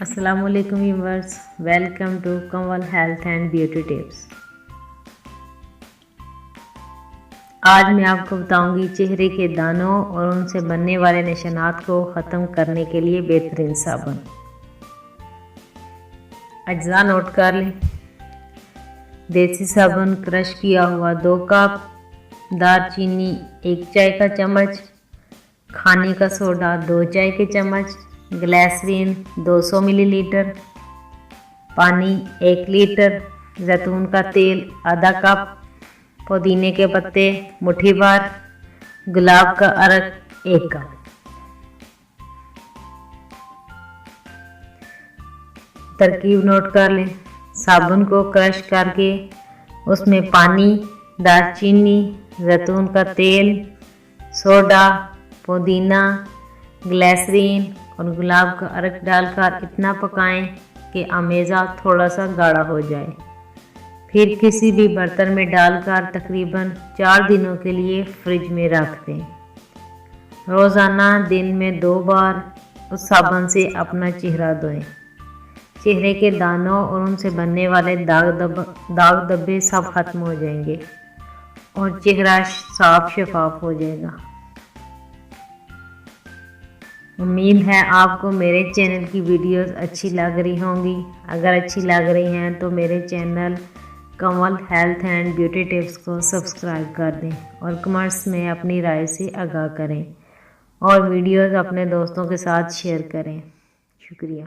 अस्सलामुअलैकुम viewers, welcome to Kanwal health and beauty tips. आज मैं आपको बताऊंगी चेहरे के दानों और उनसे बनने वाले निशानात को ख़त्म करने के लिए बेहतरीन साबुन। अज्जा नोट कर लें। देसी साबुन क्रश किया हुआ 2 कप, दालचीनी 1 चाय का चम्मच, खाने का सोडा 2 चाय के चम्मच, ग्लिसरीन 200 मिलीलीटर, पानी 1 लीटर, जैतून का तेल आधा कप, पुदीने के पत्ते मुट्ठी भर, गुलाब का अर्क 1 कप। तरकीब नोट कर लें। साबुन को क्रश करके उसमें पानी, दालचीनी, जैतून का तेल, सोडा, पुदीना, ग्लिसरीन और गुलाब का अर्क डालकर इतना पकाएं कि अमेज़ा थोड़ा सा गाढ़ा हो जाए। फिर किसी भी बर्तन में डालकर तकरीबन 4 दिनों के लिए फ्रिज में रख दें। रोज़ाना दिन में 2 बार उस साबुन से अपना चेहरा धोएं। चेहरे के दानों और उनसे बनने वाले दाग धब्बे सब खत्म हो जाएंगे और चेहरा साफ शफाफ हो जाएगा। उम्मीद है आपको मेरे चैनल की वीडियोस अच्छी लग रही होंगी। अगर अच्छी लग रही हैं तो मेरे channel Kanwal health and beauty tips को सब्सक्राइब कर दें और कमेंट्स में अपनी राय से आगाह करें और वीडियोस अपने दोस्तों के साथ शेयर करें। शुक्रिया।